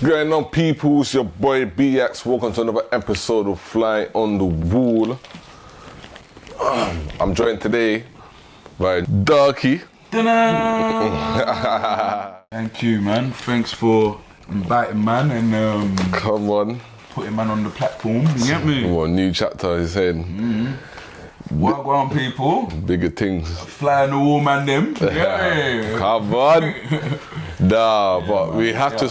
going on, people? It's your boy Yaks. Welcome to another episode of Fly on the Wall. I'm joined today by Darkie. Thank you, man. Thanks for inviting man and Come on. putting man on the platform. You get me? Well, new chapter is saying. Welcome on, people. Bigger things. Fly on the wall, man. Them. Yeah. Come on. Nah, but we have to.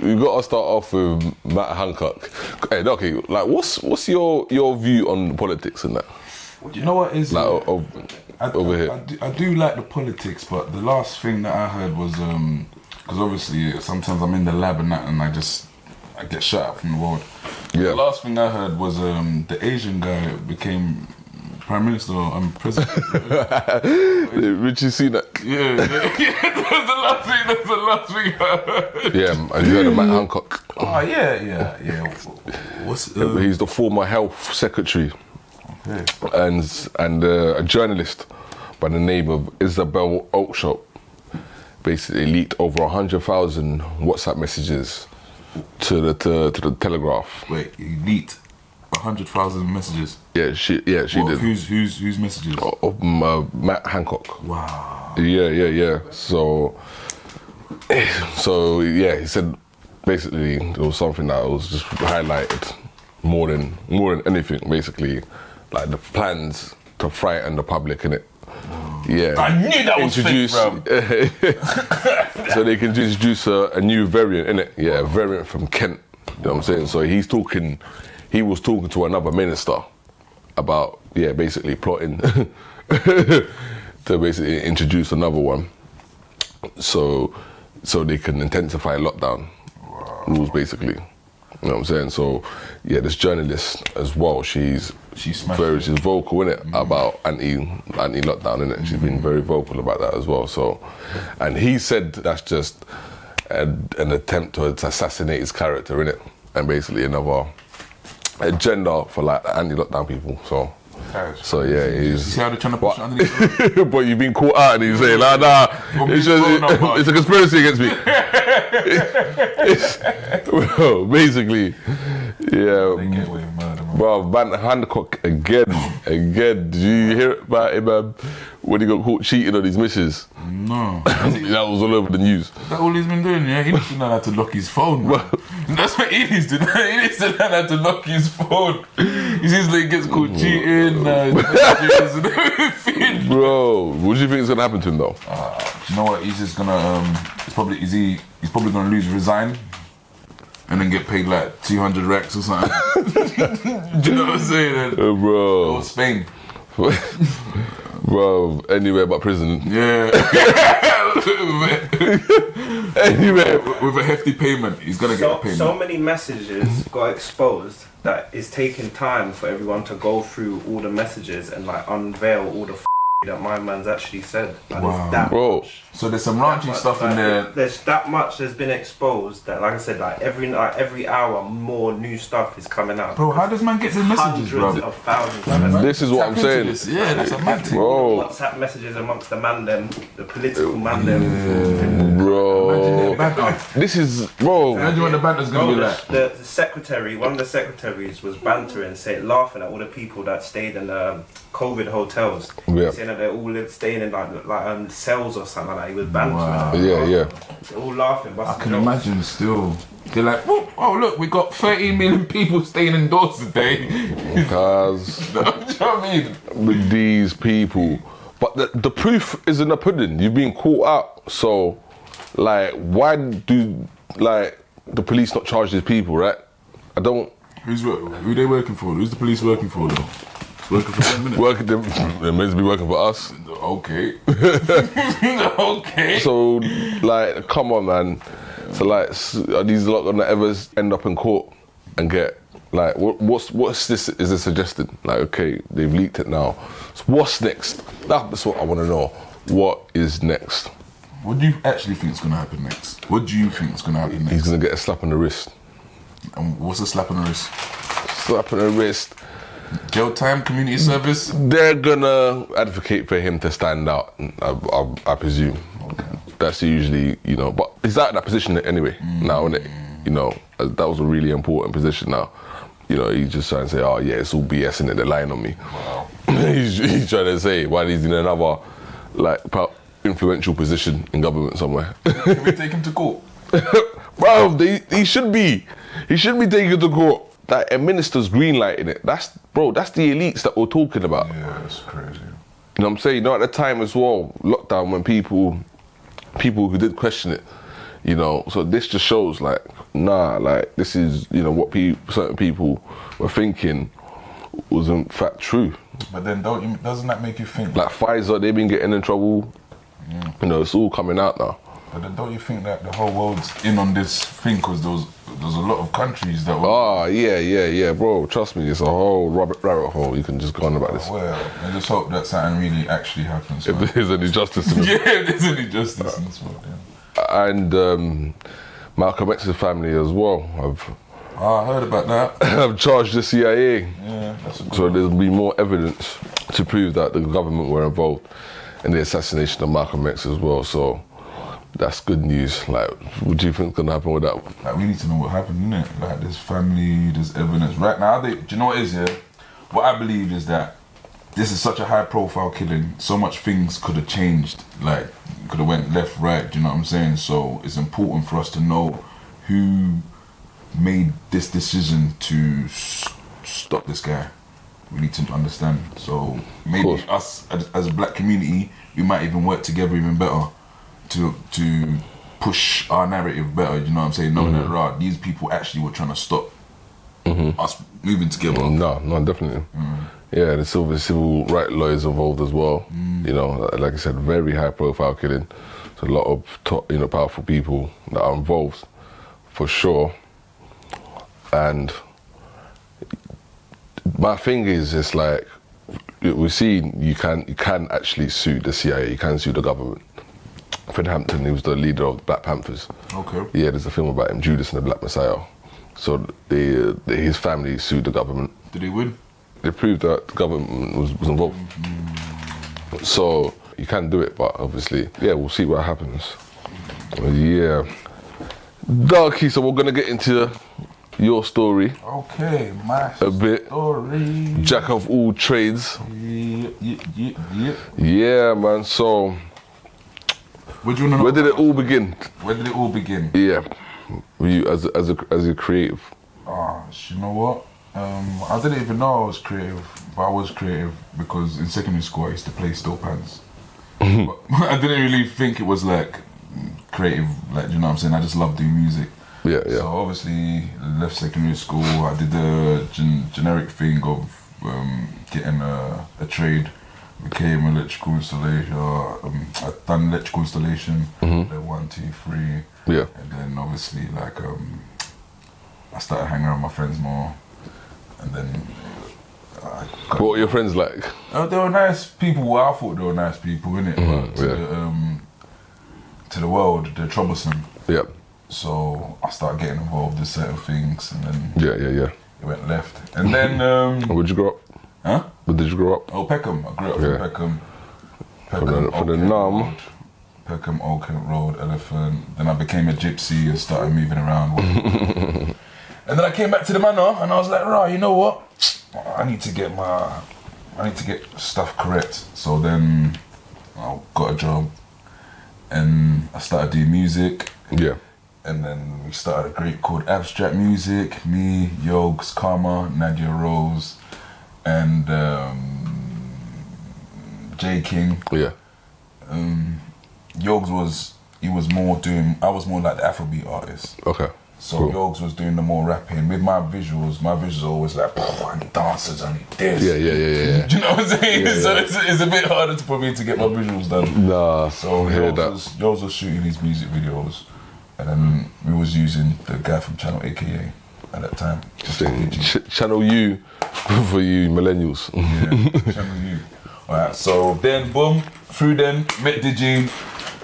We got to start off with Matt Hancock. Hey, okay. Like, what's your view on politics and that? You know what is like over here? I do like the politics, but the last thing that I heard was because obviously sometimes I'm in the lab and that, and I get shut out from the world. Yeah. The last thing I heard was the Asian guy became Prime Minister and President. Richie seen that? Yeah. That's the last thing I heard. Yeah, and you heard of Matt Hancock. Oh yeah. What's He's the former health secretary. Okay. And a journalist by the name of Isabel Oakshott basically leaked over 100,000 WhatsApp messages to the Telegraph. Wait, he leaked 100,000 messages? Yeah, she did. Whose messages? Of Matt Hancock. Wow. Yeah. So yeah, he said basically it was something that was just highlighted more than anything, basically. Like the plans to frighten the public, innit? Yeah. I knew that was fake, bro. So they can introduce a new variant, innit? Yeah, a variant from Kent. You know what I'm saying? So he was talking to another minister about, basically plotting to basically introduce another one. So they can intensify lockdown rules, basically. You know what I'm saying? So, yeah, this journalist as well, she's vocal in it about anti-lockdown in it. She's been very vocal about that as well. So, and he said that's just an attempt to assassinate his character in it, and basically another agenda for like anti-lockdown people. So yeah, he's. See how they're trying to push it underneath? But you've been caught out, and he's saying like, nah, it's a conspiracy against me. Well, basically, yeah. They get away with murder, man. Bro, Matt Hancock again. Did you hear about him when he got caught cheating on his missus? No. That was all over the news. That's all he's been doing, yeah? He needs to know how to lock his phone, bro. That's what he needs to know. He needs to learn how to lock his phone. He seems like he gets caught cheating, and everything. Bro, what do you think is gonna happen to him though? You know what? He's just gonna he's probably gonna resign, and then get paid like 200 racks or something. Do you know what I'm saying? Bro. Or Spain. Bro, anywhere but prison. Yeah. Anywhere. With a hefty payment, he's gonna get a payment. So many messages got exposed that it's taking time for everyone to go through all the messages and like unveil all the that my man's actually said. And Wow. it's that Bro. much. So there's some raunchy stuff in there. There's that much that's been exposed that, like I said, like every hour more new stuff is coming out. Bro, how does man get his messages, bro? Hundreds of thousands of messages. This is what I'm saying. Yeah, that's a mad thing. Bro. WhatsApp messages amongst the man them, the political man them. Bro. Imagine This is, bro. Imagine what the banter's gonna be like. The secretary, one of the secretaries was bantering, laughing at all the people that stayed in COVID hotels, Yeah. saying that they're all staying in like cells or something like that. He was bantering. Wow. Yeah. They're all laughing. I can imagine still. They're like, oh look, we got 13 million people staying indoors today. Because Do you know what I mean? with these people, but the proof is in the pudding. You've been caught out, so like, why do like the police not charge these people, right? I don't. Who they working for? Who's the police working for though? It's working for them, innit? They're meant to be working for us. Okay. Okay. So like, come on, man. So like, are these lot gonna ever end up in court and get like, what's this? Is it suggested? Like, okay, they've leaked it now. So what's next? That's what I want to know. What is next? What do you actually think is gonna happen next? What do you think is gonna happen next? He's gonna get a slap on the wrist. And what's a slap on the wrist? Slap on the wrist. Jail time, community service? They're gonna advocate for him to stand out, I presume. Okay. That's usually, but he's out of that position anyway now, isn't it? you know, that was a really important position now. You know, he's just trying to say, oh yeah, it's all BS and they're lying on me. Wow. he's trying to say why he's in another like influential position in government somewhere. Can we take him to court? Bro, he should be. He should be taken to court. Like a minister's greenlighting it. That's the elites that we're talking about. Yeah, that's crazy. You know what I'm saying? You know, at the time as well, lockdown, when people who did question it, you know, so this just shows like, nah, like this is, you know, what certain people were thinking was in fact true. But then doesn't that make you think? Like Pfizer, they've been getting in trouble. You know, it's all coming out now. But then don't you think that the whole world's in on this thing because there's a lot of countries that were... Oh, yeah, bro. Trust me, it's a whole rabbit hole. You can just go on about this. Well, I just hope that something really actually happens. If there's any justice in this. Yeah, if there's any justice in this world, yeah. And Malcolm X's family as well. I heard about that. Have charged the CIA. Yeah, that's a good So one. there'll be more evidence to prove that the government were involved in the assassination of Malcolm X as well. So that's good news. Like, what do you think's gonna happen with that? Like, we need to know what happened, innit? Like, there's family, there's evidence. Right now, do you know what it is, yeah? What I believe is that this is such a high-profile killing. So much things could have changed. Like, could have went left, right. Do you know what I'm saying? So it's important for us to know who made this decision to stop this guy. We need to understand. So maybe us as a black community, we might even work together even better to push our narrative better. You know what I'm saying? Knowing that right, these people actually were trying to stop us moving together. No, definitely. Yeah, the civil rights lawyers involved as well. You know, like I said, very high-profile killing. There's a lot of powerful people that are involved, for sure. And my thing is, it's like we've seen you can actually sue the CIA, you can sue the government. Fred Hampton, he was the leader of the Black Panthers. Okay. Yeah, there's a film about him, Judas and the Black Messiah. So his family sued the government. Did he win? They proved that the government was involved. So you can do it, but obviously, yeah, we'll see what happens. Yeah. Darkie, so we're gonna get into your story. Okay, my a bit. Story. Jack of all trades. Yeah. Yeah, man. So, Where did it all begin? Where did it all begin? Yeah, were you as a creative? You know what? I didn't even know I was creative, but I was creative because in secondary school I used to play steel pans. But I didn't really think it was like creative, like, you know what I'm saying? I just love doing music. Yeah. So obviously left secondary school. I did the generic thing of getting a trade. Became electrical installation. I've done electrical installation. Then 1, 2, 3. Yeah. And then obviously like I started hanging around my friends more. And then what were your friends like? They were nice people. Well, I thought they were nice people, innit? But to the world, they're troublesome. Yeah. So I started getting involved in certain things, and then Yeah. it went left. And then Where'd you grow up? Huh? Where did you grow up? Oh, Peckham. I grew up in Peckham. For the Old Kent Nam. Road. Peckham, Old Kent Road, Elephant. Then I became a gypsy and started moving around. And then I came back to the manor and I was like, right, you know what? I need to get stuff correct. So then I got a job and I started doing music. Yeah. And then we started a group called Abstract Music. Me, Yogs, Karma, Nadia Rose, and J King. Yeah. Yogs was I was more like the Afrobeat artist. Okay. So cool. Yogs was doing the more rapping. With my visuals are always like, I need dancers, I need this. Yeah. Do you know what I'm saying? Yeah, So it's a bit harder for me to get my visuals done. Nah, So I hear Yogs was shooting these music videos, and then we was using the guy from Channel AKA at that time. Channel U for you millennials. Yeah, Channel U. Alright, so then boom, through then, met Digi,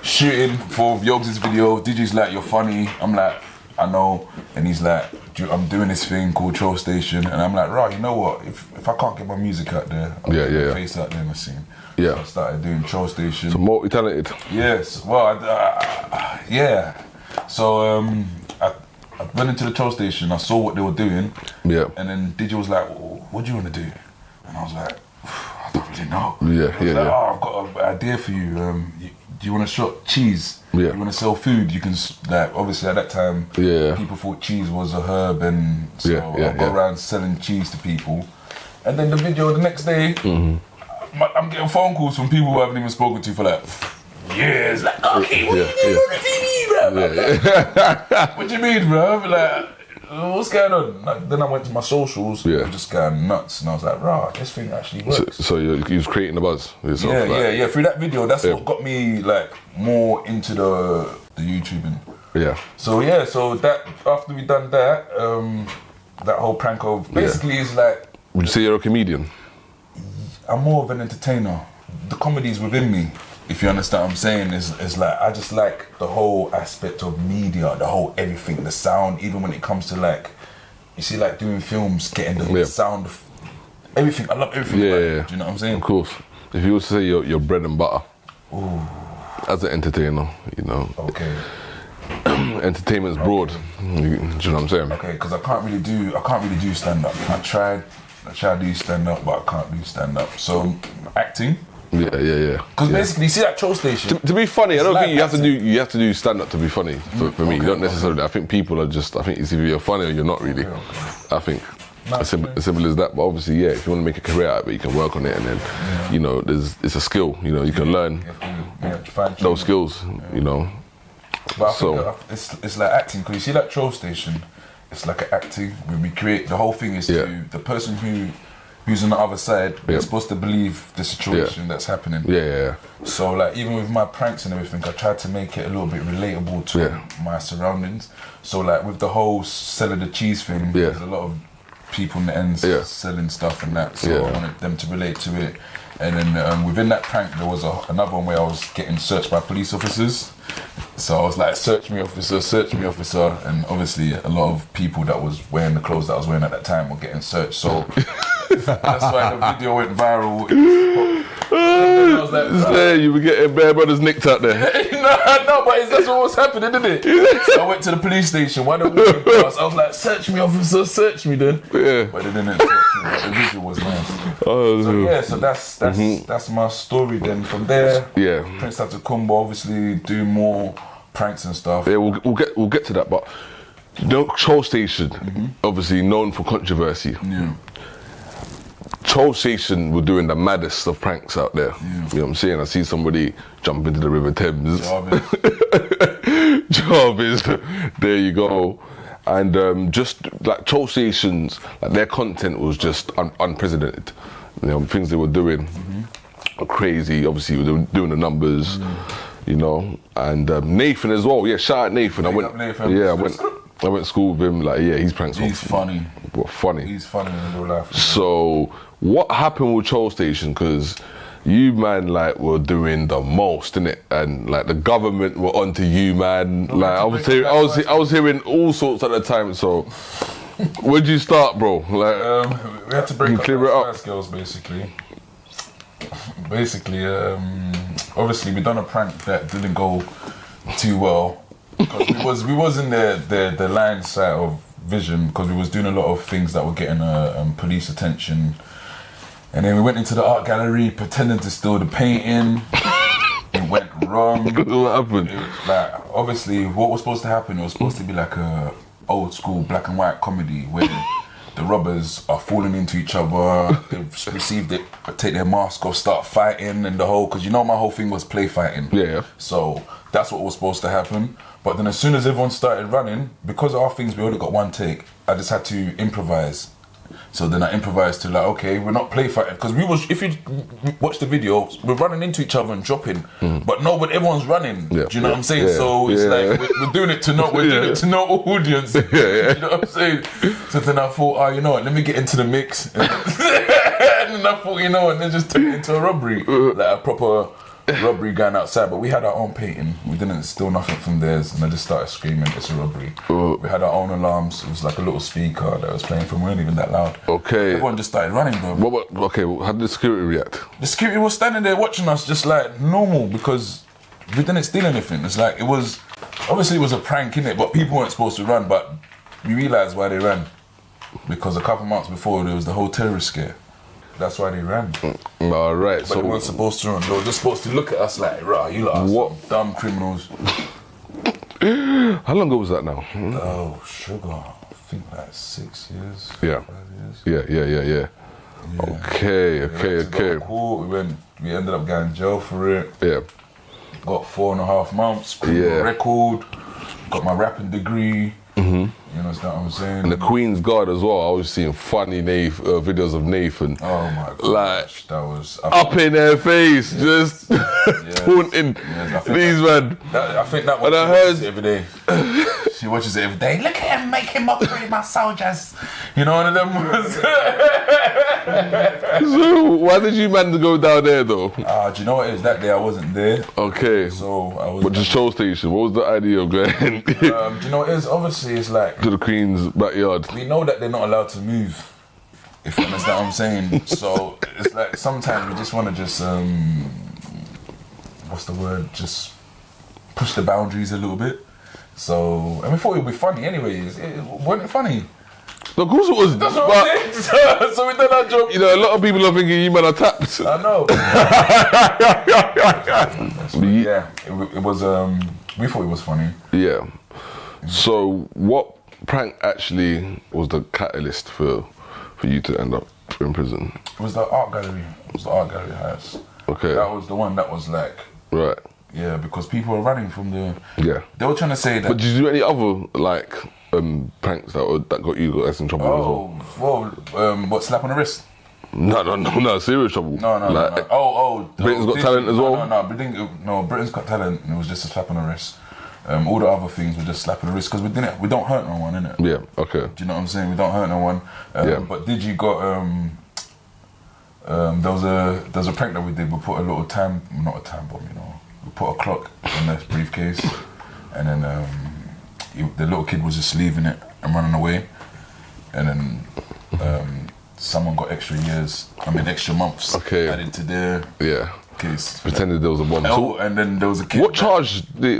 shooting for Yogs' video. Digi's like, you're funny. I'm like, I know. And he's like, I'm doing this thing called Trollstation. And I'm like, right, you know what? If I can't get my music out there, I'll get my face out there in the scene. Yeah. So I started doing Trollstation. So multi-talented. Yes, well, yeah. So I went into the troll station. I saw what they were doing. Yeah. And then DJ was like, "What do you want to do?" And I was like, "I don't really know." Yeah, I was like, "Oh, I've got an idea for you. Do you want to shop cheese? Yeah. You want to sell food? You can like obviously at that time, people thought cheese was a herb, and so I'll go around selling cheese to people. And then the video the next day, I'm getting phone calls from people who I haven't even spoken to for like years. Like, okay, what you doing on the TV, bro? What do you mean, bro? Like, what's going on? Like, then I went to my socials, and just going nuts, and I was like, rah, this thing actually works. So you was creating a buzz yourself? Yeah. Through that video, that's what got me like more into the YouTubing. Yeah. So that after we done that, that whole prank of basically is like. Would you say you're a comedian? I'm more of an entertainer. The comedy's within me, if you understand what I'm saying, is like, I just like the whole aspect of media, the whole everything, the sound, even when it comes to like, you see like doing films, getting the sound, everything, I love everything about it, do you know what I'm saying? Of course. If you were to say your bread and butter, as an entertainer, you know. Okay. Entertainment's broad, do you know what I'm saying? Okay, because I can't really do stand-up. I tried to do stand-up, but I can't do stand-up. So, acting. Yeah. Because basically, you see that Trollstation. To be funny, I don't think you have to do stand-up to be funny. For me, you don't necessarily. I think people are just. I think it's either you're funny or you're not really. I think as simple as that. But obviously, if you want to make a career out of it, you can work on it, and then you know, it's a skill. You know, you can learn those skills. You know. But I think it's like acting, because you see that Trollstation, it's like an acting when we create, the whole thing is to the person who's on the other side, they're supposed to believe the situation that's happening. Yeah. So like even with my pranks and everything, I tried to make it a little bit relatable to my surroundings. So like with the whole selling the cheese thing, there's a lot of people in the ends selling stuff and that, so I wanted them to relate to it. And then within that prank, there was another one where I was getting searched by police officers. So I was like, search me officer, and obviously a lot of people that was wearing the clothes that I was wearing at that time were getting searched. So that's why the video went viral. I was like, you were getting Bear Brothers nicked out there. no, but that's what was happening, isn't it? So I went to the police station. While they were walking past, I was like, search me officer, search me then. Yeah. But they didn't search me, but the video was nice. So that's my story then. From there, Prince had to combo, obviously do more pranks and stuff. Yeah, we'll get to that, but you know, Trollstation, obviously known for controversy. Yeah. Trollstation were doing the maddest of pranks out there. You know what I'm saying? I see somebody jump into the River Thames. Jarvis, there you go. And just like Trollstations, like their content was just unprecedented. You know, things they were doing were crazy. Obviously, they were doing the numbers, you know. And Nathan as well. Yeah, shout out Nathan. I went to school with him. Like, he's pranks. He's funny. What funny? He's funny in real life. So, what happened with Trollstation? Because you, man, like, were doing the most, innit? And like the government were onto you, man. Like, I was hearing all sorts at the time. So, where'd you start, bro? Like, we had to break up our first girls, basically. Obviously, we done a prank that didn't go too well. Because we was in the line side of vision, because we was doing a lot of things that were getting police attention, and then we went into the art gallery pretending to steal the painting. It went wrong. What happened? Like, obviously, what was supposed to happen, it was supposed to be like a old school black and white comedy where the robbers are falling into each other, they've received it, take their mask off, start fighting, and the whole, because you know my whole thing was play fighting. Yeah. So that's what was supposed to happen. But then as soon as everyone started running, because of our things, we only got one take, I just had to improvise. So then I improvised to like, okay, we're not play fighting, because if you watch the video, we're running into each other and dropping, but everyone's running. Do you know what I'm saying? So it's like we're doing it to no audience. You know what I'm saying? So then I thought, you know what? Let me get into the mix, and then I thought, and then just turn it into a robbery, like a proper robbery going outside. But we had our own painting. We didn't steal nothing from theirs, and I just started screaming, "It's a robbery." We had our own alarms. It was like a little speaker that was playing from. We weren't even that loud. Okay. Everyone just started running, bro. How did the security react? The security was standing there watching us just like normal, because we didn't steal anything. It's like, it was a prank, innit? But people weren't supposed to run. But we realised why they ran. Because a couple months before there was the whole terrorist scare. That's why they ran. All right. But they weren't supposed to run. They were just supposed to look at us like, rah, you lot are some dumb criminals. How long ago was that now? Oh, sugar. I think like 6 years. 5 years. Yeah. Okay. We went to court. We ended up getting in jail for it. Yeah. Got 4.5 months. Criminal record. Got my rapping degree. You understand what I'm saying? And the Queen's Guard as well. I was seeing funny videos of Nathan. Oh my god! Like that was up in their face, just taunting these men. I think that one. And I heard every day. She watches it every day. Look at him making mockery of my soldiers. You know, one of them was. So why did you man to go down there though? Do you know what it is? That day I wasn't there. Okay. So I was. But just Trollstation. What was the idea of going? Do you know what it is? Obviously, it's like to the Queen's backyard. We know that they're not allowed to move. If you understand what I'm saying. So it's like sometimes we just want to just what's the word? Just push the boundaries a little bit. So and we thought it would be funny anyways. Wasn't it funny? Of course it was. That's what I'm saying. So we done our job. You know, a lot of people are thinking you man are tapped. I know. Yeah, it was. We thought it was funny. Yeah. So what prank actually was the catalyst for you to end up in prison? It was the art gallery. It was the art gallery house. Okay. That was the one that was like. Right. Yeah, because people were running from the. Yeah. They were trying to say that. But did you do any other like pranks that got you guys in trouble as well? Well, what, slap on the wrist? No, serious trouble. No. Britain's Got Talent as well? No, Britain's Got Talent, it was just a slap on the wrist. All the other things were just slap on the wrist, because we don't hurt no one, innit? Yeah, okay. Do you know what I'm saying? We don't hurt no one. But did you got, there was a prank that we did, we put a little not a time bomb, you know. We put a clock in the briefcase, and then the little kid was just leaving it and running away, and then someone got extra months added to their case. Pretended there was a bomb. And then there was a kid. What charge did they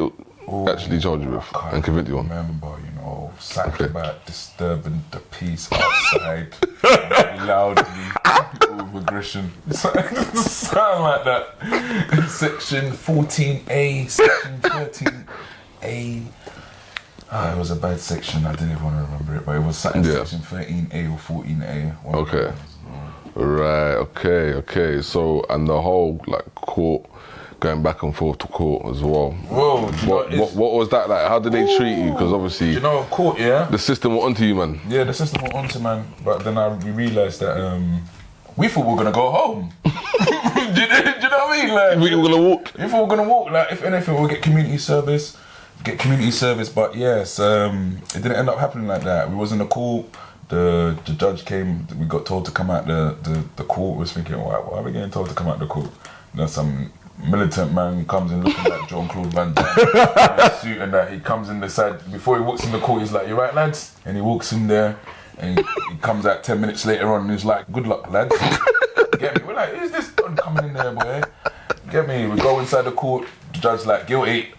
actually charge you with and convict you on? I remember, something about disturbing the peace outside, loudly, with aggression, something like that. Section 14A, section 13A. It was a bad section, I didn't even want to remember it, but it was section 13A or 14A. Okay. Right, okay. So, and the whole court, going back and forth to court as well. Whoa, what was that like? How did they treat you? Because obviously, court, the system were onto you, man. Yeah, the system were onto man, but then we realised that we thought we were gonna go home. do you know what I mean? Like, we were gonna walk. If we were gonna walk, like if anything, we'll get community service. But yes, it didn't end up happening like that. We was in the court. The judge came. We got told to come out the court. We was thinking, why are we getting told to come out the court? There's some militant man comes in looking like Jean-Claude Van Damme in a suit and that. He comes in the side before he walks in the court. He's like, "You right, lads?" And he walks in there, and he comes out 10 minutes later on, and he's like, "Good luck, lads." Get me? We're like, "Who's this don coming in there, boy?" Get me? We go inside the court. The judge's like, "Guilty."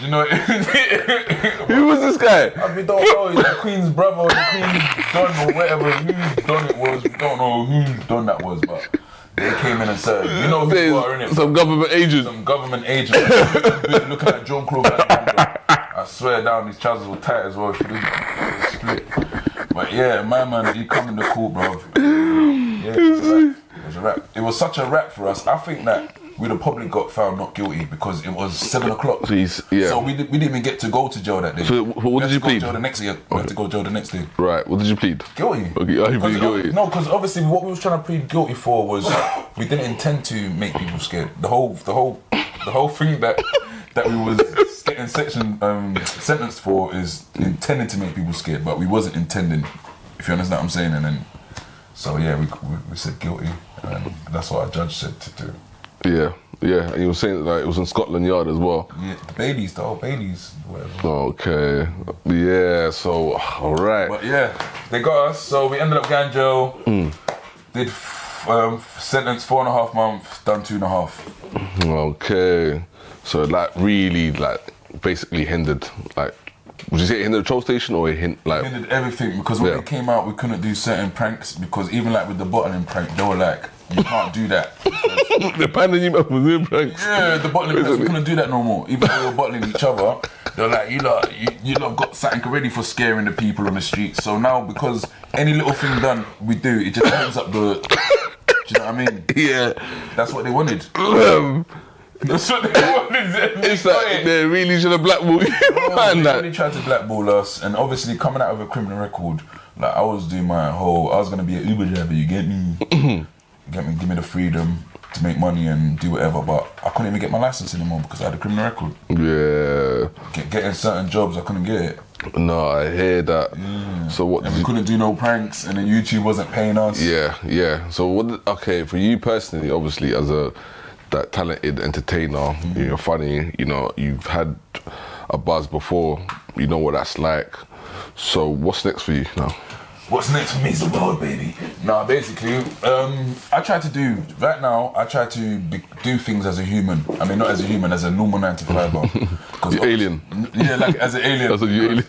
You know, who was this guy? We don't know. He's the Queen's brother, or the Queen's don, or whatever. Whose don it was? We don't know whose don that was, but they came in and said, "You know who you are, innit?" Some government agent. Looking at Jean-Claude Van Damme. I swear down, his trousers were tight as well. If you didn't split. But yeah, my man, he come in the court, bro. Yeah, it was a rap. It was such a rap for us. I think that we'd have probably got found not guilty because it was 7 o'clock. Please, yeah. So we didn't even get to go to jail that day. So what did you plead? We had to go to jail the next day. Right, what did you plead? Guilty. Okay, you plead guilty? No, because obviously what we was trying to plead guilty for was we didn't intend to make people scared. The whole thing that we was getting sentenced for is intending to make people scared, but we wasn't intending, if you understand what I'm saying. And then, so yeah, we said guilty, and that's what our judge said to do. Yeah, and you were saying that it was in Scotland Yard as well. Yeah, the old Baileys, whatever. Okay, yeah, so, alright. But yeah, they got us, so we ended up going jail, did sentence 4.5 months, done 2.5. Okay, so really basically hindered Would you say it hindered the Trollstation or it Hindered everything, because when Yeah. they came out, we couldn't do certain pranks, because even like with the bottling prank, they were like, you can't do that. the pandemic you was doing pranks? Yeah, the bottling pranks, we couldn't do that no more. Even though we were bottling each other, they're like, you lot got something ready for scaring the people on the street. So now, because any little thing done, we do, it just turns up the. Do you know what I mean? Yeah. That's what they wanted. That's what they wanted. It's like they really should have blackballed you. They man, really tried to blackball us, and obviously coming out of a criminal record, like I was doing I was gonna be an Uber driver. You get me? Give me the freedom to make money and do whatever. But I couldn't even get my license anymore because I had a criminal record. Yeah. Getting certain jobs, I couldn't get it. No, I hear that. Yeah. So what? And we couldn't do no pranks, and then YouTube wasn't paying us. Yeah. So what? Okay, for you personally, obviously, as that talented entertainer, you're funny. You know, you've had a buzz before. You know what that's like. So what's next for you now? What's next for me is the world, baby. Nah, basically, I try to do things as a human. I mean, not as a human, as a normal 9 to 5er. The alien. Yeah, like as an alien. That's what you alien.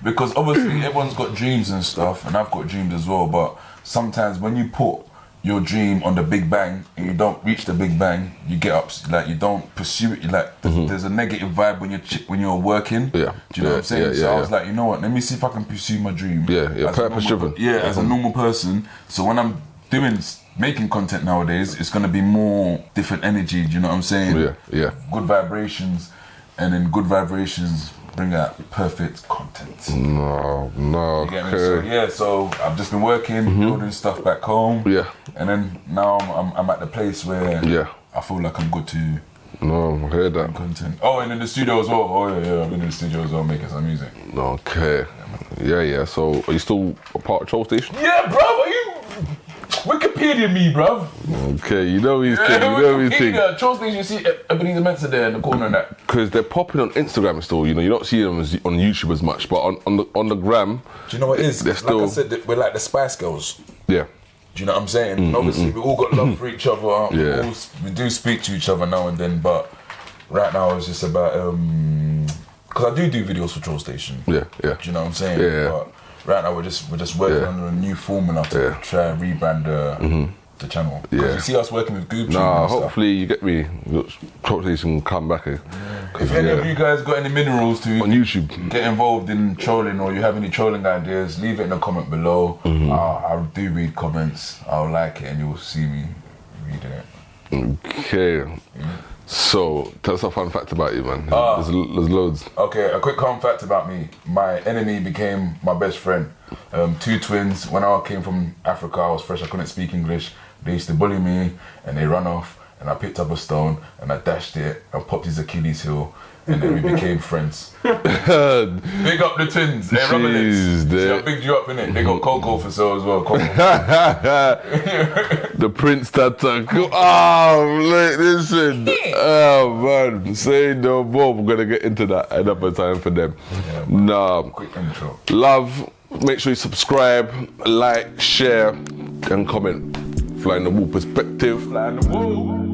Because obviously everyone's got dreams and stuff, and I've got dreams as well. But sometimes when you put your dream on the big bang and you don't reach the big bang, you get up, like you don't pursue it. Like there's a negative vibe when you're working. Yeah. Do you know what I'm saying? Yeah, So I was like, you know what? Let me see if I can pursue my dream. Yeah. As a Purpose driven. Yeah, as a normal person. So when I'm making content nowadays, it's gonna be more different energy. Do you know what I'm saying? Yeah. Good vibrations, and then good vibrations bring out perfect content. No. You get me? So, yeah, so I've just been working, building stuff back home. Yeah. And then now I'm at the place where I feel like I'm good to No, I heard that. content. Oh, and in the studio as well. Oh yeah, I've been in the studio as well making some music. Okay. Yeah. So are you still a part of Trollstation? Yeah, bruv, are you Wikipedia me, bruv? Okay, you know he's thing. You know he's thing. Wikipedia, Trollstation, you see Ebenezer Mensa there in the corner and that. Because they're popping on Instagram still. You know, you don't see them on YouTube as much, but on the gram. Do you know what it is? They're still, like I said, we're like the Spice Girls. Yeah. Do you know what I'm saying? Obviously, we all got love for each other. Yeah. We do speak to each other now and then, but right now it's just about because I do videos for Trollstation. Yeah. Do you know what I'm saying? Yeah. But right now we're just working on a new formula to try and rebrand the channel. Because you see us working with Goob. Nah, hopefully you get me. Trollstation will come back. If any of you guys got any minerals to on YouTube, get involved in trolling, or you have any trolling ideas, leave it in the comment below. I do read comments. I'll like it, and you'll see me reading it. Okay. So tell us a fun fact about you, man. There's loads. Okay, a quick fun fact about me. My enemy became my best friend. 2 twins. When I came from Africa, I was fresh. I couldn't speak English. They used to bully me, and they ran off. And I picked up a stone and I dashed it and popped his Achilles heel, and then we became friends. Big up the twins, they're rubbernecks. See, I bigged you up, innit? They got Coco for sale as well. The Prince Tata. Oh, listen. Oh, man. Say no more. We're going to get into that another time for them. Yeah, nah. Quick intro. Love. Make sure you subscribe, like, share, and comment. Flying the Wall perspective. Flying the Wall.